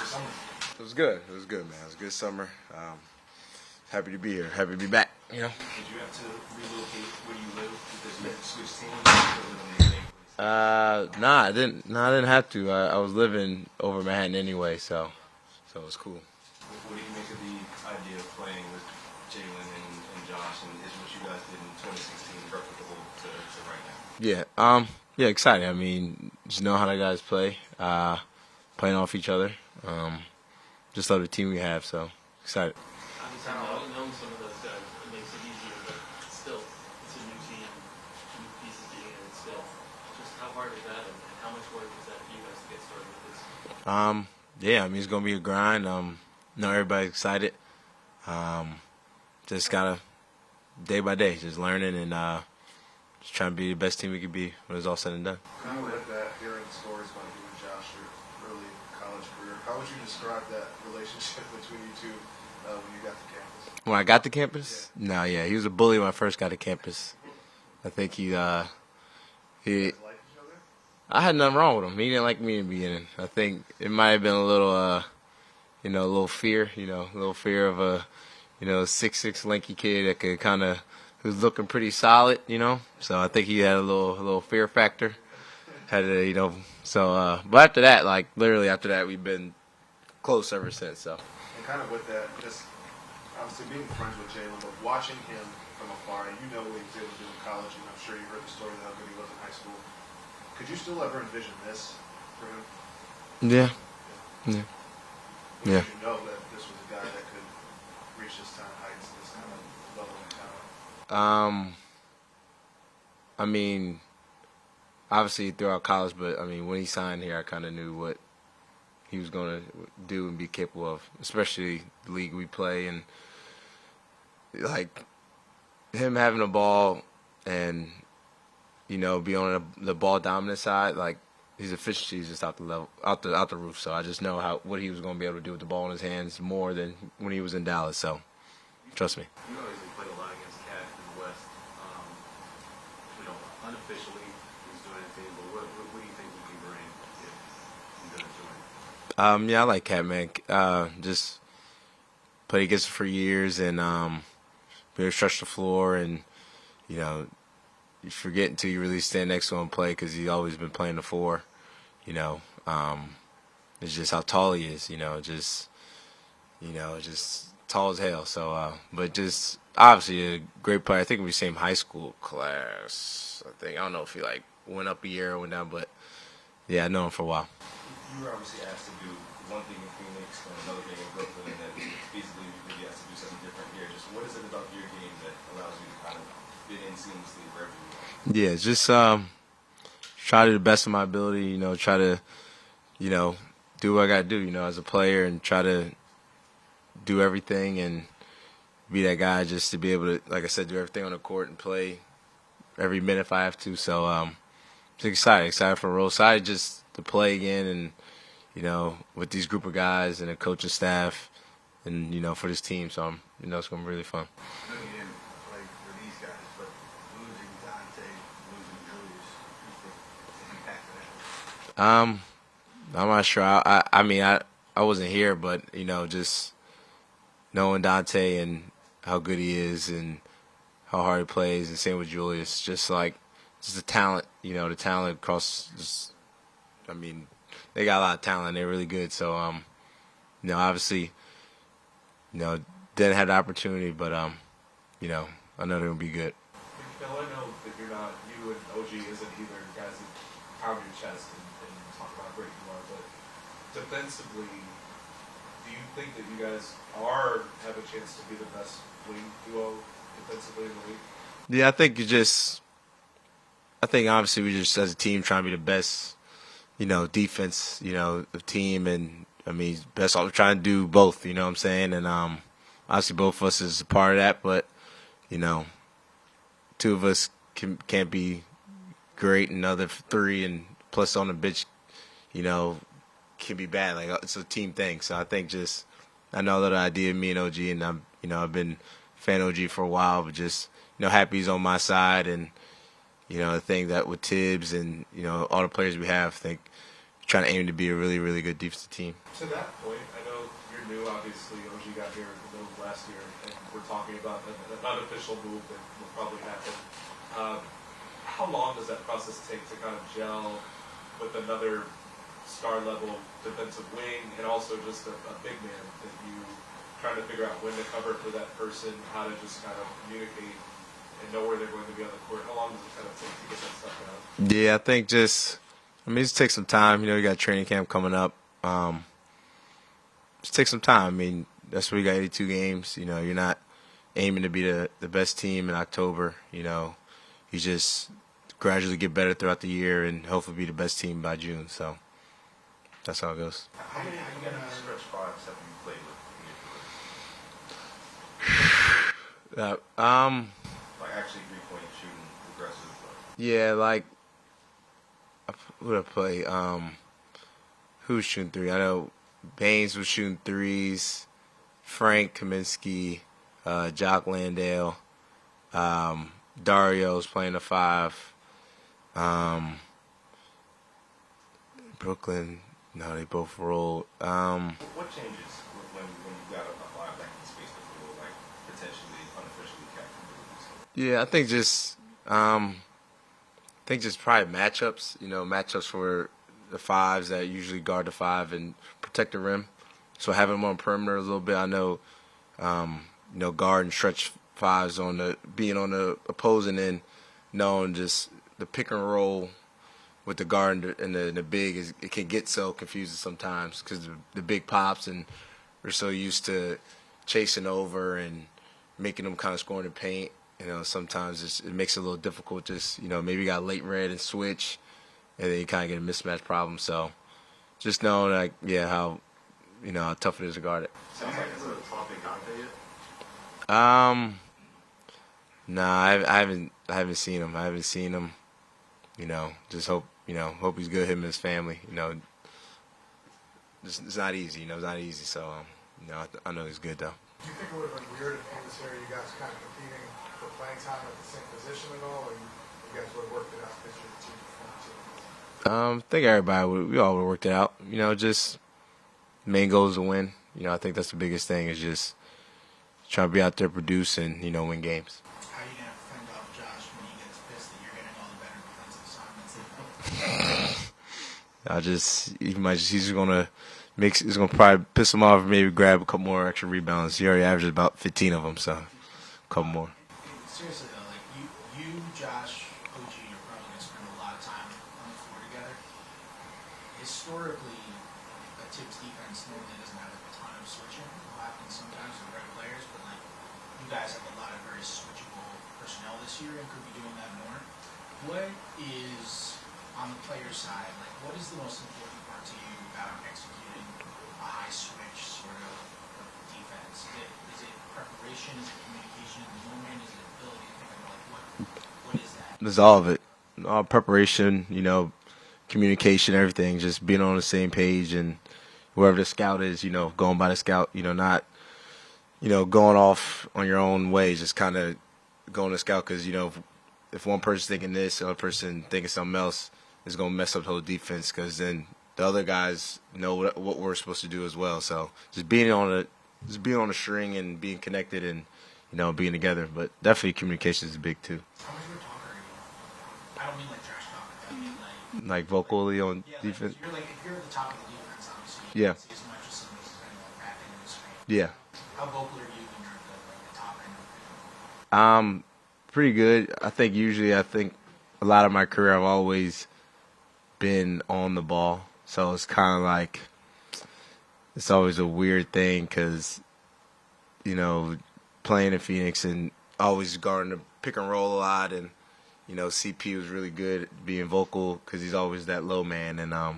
summer? It was good. It was good, man. It was a good summer. Happy to be here. Happy to be back. You know. Did you have to relocate where you live because you had to switch teams? Or live in the same place? Nah, I didn't. Nah, I didn't have to. I was living over Manhattan anyway, so it was cool. What do you make of the idea of playing with Jalen and Josh, and is what you guys did in 2016 replicable to right now? Yeah, exciting. I mean, just know how the guys play, playing off each other. Just love the team we have, so excited. Obviously, knowing some of those guys, it makes it easier, but still, it's a new team, new pieces getting in, still. Just how hard is that, and how much work is that for you guys to get started with this? Yeah, I mean, it's gonna be a grind. Know everybody's excited. Just gotta day by day, just learning and just trying to be the best team we could be when it's all said and done. Kind of with that, hearing stories about you and Josh, your early college career, how would you describe that relationship between you two when you got to campus? When I got to campus? Yeah. No, yeah, he was a bully when I first got to campus. I think he. You guys like each other? I had nothing wrong with him. He didn't like me in the beginning. I think it might have been a little, a little fear, a little fear of a, 6'6" lanky kid that could kind of, who's looking pretty solid, So I think he had a little fear factor. Had to, but after that, like literally after that, we've been close ever since. So. And kind of with that, just obviously being friends with Jalen, but watching him from afar, and you know what he was able to do in college, and I'm sure you heard the story of how good he was in high school. Could you still ever envision this for him? Yeah. Did you know that this was a guy that could reach this kind of heights, this kind of level of talent? I mean, obviously throughout college, but I mean, when he signed here, I kind of knew what he was going to do and be capable of, especially the league we play and like him having the ball and be on the ball dominant side. Like his efficiency is just out the roof. So I just know what he was going to be able to do with the ball in his hands more than when he was in Dallas. So trust me. You obviously played a lot against Cat in the West. Unofficially, he's doing anything, but what do you think he can bring if he's going to join? Yeah, I like Cat, man. Just played against him for years and be able to stretch the floor and, you forget until you really stand next to him and play because he's always been playing the four. It's just how tall he is, just tall as hell. So, but just obviously a great player. I think we same high school class. I don't know if he went up a year or went down, but yeah, I know him for a while. You were obviously asked to do one thing in Phoenix and another thing in Brooklyn, and then feasibly you could be asked to do something different here. Just what is it about your game that allows you to kind of fit in seamlessly wherever you are? Yeah, just try to do the best of my ability. Try to do what I got to do. As a player, and try to do everything and be that guy just to be able to, like I said, do everything on the court and play every minute if I have to. So just excited for the role. Excited just to play again and, with these group of guys and the coaching staff and, for this team. So, it's going to be really fun. I know you didn't play for these guys, but losing Dante, losing Julius, the impact of that? I'm not sure. I mean, I wasn't here, but, just knowing Dante and how good he is and how hard he plays, and same with Julius, just the talent, the talent across. They got a lot of talent. They're really good. So, obviously, didn't have the opportunity, but I know they're gonna be good. Mikal, I know that you're not. You and OG isn't either guys that pound your chest and talk about how great you are, but defensively, do you think that you guys have a chance to be the best wing duo defensively in the league? Yeah, I think obviously we just as a team trying to be the best, defense, of team, and best. We're trying to do both. You know what I'm saying? And obviously both of us is a part of that, but two of us can't be great, and the other three and plus on the bench, can be bad. It's a team thing. So I think I know that idea, me and OG, and I've been a fan of OG for a while, but just happy he's on my side, and I think that with Tibbs and all the players we have, I think trying to aim to be a really, really good defensive team. To that point, I know you're new, obviously. OG got here in the middle of last year, and we're talking about an unofficial move that will probably happen. How long does that process take to kind of gel with another star-level defensive wing and also just a big man that you trying to figure out when to cover for that person, how to just kind of communicate and know where they're going to be on the court? How long does it kind of take to get that stuff out? Yeah, I think it takes some time. You got training camp coming up. Just take some time. I mean, that's where you got 82 games. You're not aiming to be the best team in October. You just gradually get better throughout the year and hopefully be the best team by June. So that's how it goes. How many stretch fives have you played with? Like actually 3-point shooting, aggressive. Yeah, like who did I play? Who was shooting three? I know Baines was shooting threes. Frank Kaminsky, Jock Landale, Dario's playing the 5. Brooklyn, no, they both rolled. What changes when you got a 5 that can space the floor, like potentially unofficially captain? Yeah, I think just probably matchups. Matchups for the 5s that usually guard the 5 and protect the rim. So having them on perimeter a little bit. I know, guard and stretch 5s being on the opposing end, knowing just the pick and roll with the guard and the big it can get so confusing sometimes because the big pops and we're so used to chasing over and making them kind of score in the paint. Sometimes it makes it a little difficult. Just maybe you got late red and switch, and then you kind of get a mismatch problem. So just knowing how tough it is to guard it. Sounds like it's a topic out there yet. Nah, I haven't seen him. Just hope he's good. Him and his family. It's not easy. It's not easy. So I know he's good though. Do you think it would have been weird if in this area you guys kind of competing for playing time at the same position at all, or you guys would have worked it out because you're the team from the team? I think we all would have worked it out. Just main goal is to win. I think that's the biggest thing is just trying to be out there, produce, and win games. How are you gonna fend off Josh when he gets pissed that you're getting all the better defensive assignments? He's gonna probably piss him off and maybe grab a couple more extra rebounds. He already averages about 15 of them, so a couple more. Seriously though, like you, Josh, OG, you're probably gonna spend a lot of time on the floor together. Historically, a Tibbs defense normally doesn't have a ton of switching. It'll happen sometimes with great players, but like you guys have a lot of very switchable personnel this year and could be doing that more. What is on the player side, like what is the most important part to you about executing a high switch sort of defense? Is it preparation? Is it communication in the moment? Is it ability to think about what is that? There's all of it. All preparation, communication, everything. Just being on the same page and wherever the scout is, going by the scout, not, going off on your own way, just kind of going to scout because, if one person's thinking this, the other person thinking something else, it's going to mess up the whole defense because then the other guys know what we're supposed to do as well. So just being on a string and being connected and, being together. But definitely communication is big too. How much of a talker are you? I don't mean like trash talk. I mean Like vocally on defense? If you're at the top of the defense, obviously, you Yeah. can't see as much as somebody's kind of like rapping in the screen. Yeah. How vocal are you when you're at the top end of the Pretty good. I think a lot of my career I've always been on the ball. So it's kind of like it's always a weird thing because, playing in Phoenix and always guarding the pick and roll a lot. And, CP was really good at being vocal because he's always that low man. And, I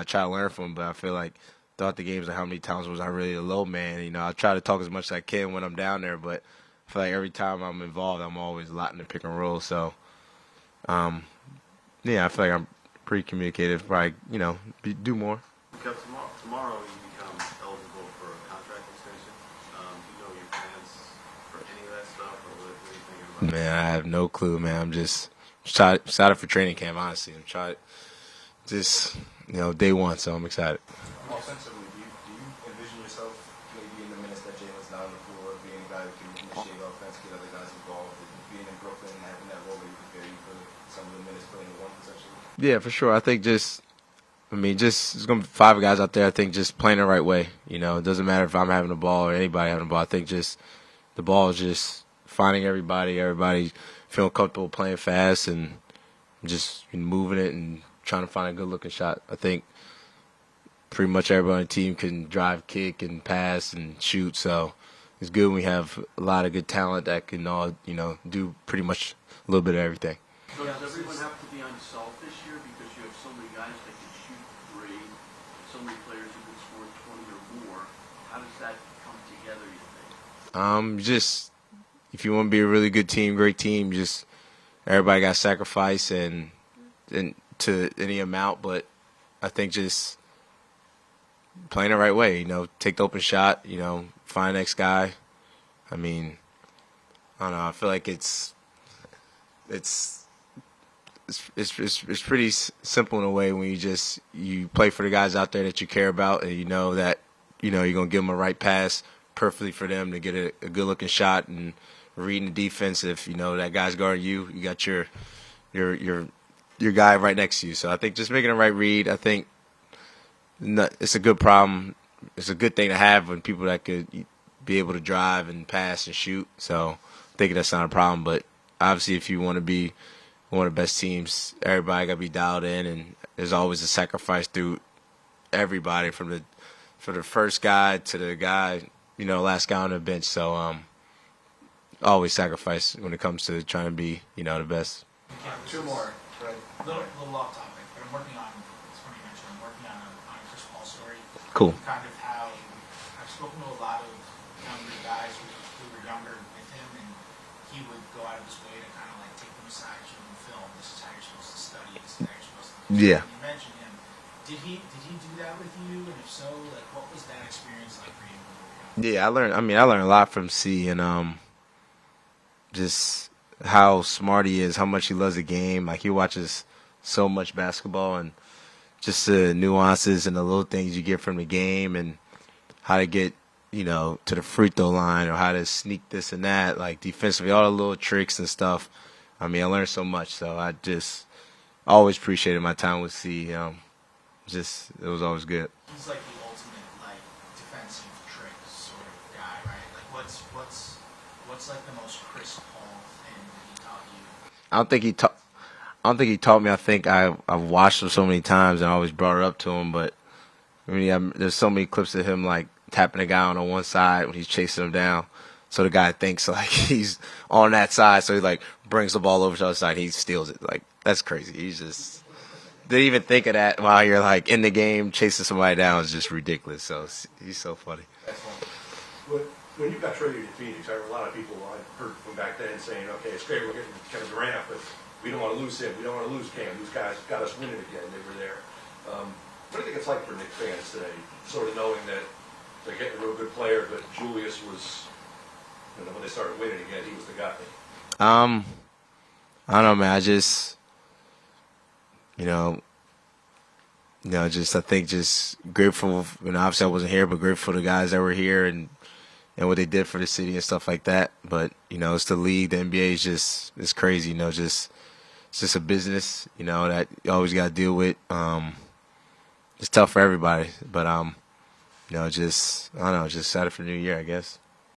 try to learn from him, but I feel like throughout the games, like how many times was I really a low man? I try to talk as much as I can when I'm down there, but I feel like every time I'm involved, I'm always a lot in the pick and roll. So, I feel like I'm pretty communicative. Probably, do more. Because tomorrow you become eligible for a contract extension. Do you know your plans for any of that stuff, or what are you thinking about? Man, I have no clue, man. I'm just excited for training camp, honestly. I'm trying just day one. So I'm excited. Offensively, do you envision yourself maybe in the minutes that Jalen's not on the floor, being a guy who can initiate offense, get other guys involved, and being in Brooklyn and having that role where you prepare you for some of the minutes playing the one potentially? Yeah, for sure. I think just there's going to be 5 guys out there. I think just playing the right way. It doesn't matter if I'm having the ball or anybody having the ball. I think just the ball is just finding everybody feeling comfortable playing fast and just moving it and trying to find a good-looking shot. I think pretty much everybody on the team can drive, kick, and pass and shoot. So it's good when we have a lot of good talent that can all, do pretty much a little bit of everything. So does everyone have to be on salt this year because you have so many guys that can shoot three, so many players who can score 20 or more? How does that come together, you think? Just if you want to be a really good team, great team, just everybody got to sacrifice and to any amount. But I think just playing the right way, take the open shot, find the next guy. I mean, I don't know. I feel like it's pretty simple in a way when you play for the guys out there that you care about, and that you're gonna give them a right pass perfectly for them to get a good looking shot, and reading the defense. If that guy's guarding you, you got your guy right next to you. So I think just making the right read. I think it's a good problem. It's a good thing to have when people that could be able to drive and pass and shoot. So I think that's not a problem. But obviously, if you want to be one of the best teams, everybody got to be dialed in, and there's always a sacrifice through everybody from the first guy to the guy, last guy on the bench. So always sacrifice when it comes to trying to be, the best. Two more. Right. Little off topic, but I'm working on. It's funny you mentioned. I'm working on a Chris Paul story. Cool. Kind of how I've spoken to a lot of younger guys who were younger with him, and he would go out of his way to kind of like take them aside, show them film. This is how you're supposed to study. This is how you're supposed to. Yeah. You mentioned him. Did he do that with you? And if so, like, what was that experience like for you? Yeah, I learned a lot from C, and just how smart he is, how much he loves the game. Like, he watches so much basketball, and just the nuances and the little things you get from the game, and how to get, to the free throw line, or how to sneak this and that, like defensively, all the little tricks and stuff. I mean, I learned so much, so I just always appreciated my time with C. It was always good. He's like the ultimate like defensive trick sort of guy, right? Like what's like the most Chris Paul thing that he taught you? I don't think he taught me. I think I've watched him so many times and I always brought it up to him. But I mean, there's so many clips of him like tapping a guy on one side when he's chasing him down. So the guy thinks like he's on that side, so he like brings the ball over to the other side. He steals it. Like, that's crazy. He's just didn't even think of that while you're like in the game chasing somebody down is just ridiculous. So he's so funny. Excellent. When you got traded to Phoenix, I heard a lot of people I heard from back then saying, "Okay, it's great we're getting Kevin Durant, but we don't want to lose him. We don't want to lose Cam. These guys got us winning again. They were there." What do you think it's like for Knicks fans today, sort of knowing that they're getting a real good player, but Julius was, when they started winning again, he was the guy? I don't know, man. I just, I think just grateful. Obviously I wasn't here, but grateful for the guys that were here and what they did for the city and stuff like that. But it's the league. The NBA is it's crazy. It's just a business. That you always got to deal with. It's tough for everybody, but just I don't know. Just excited for the new year, I guess.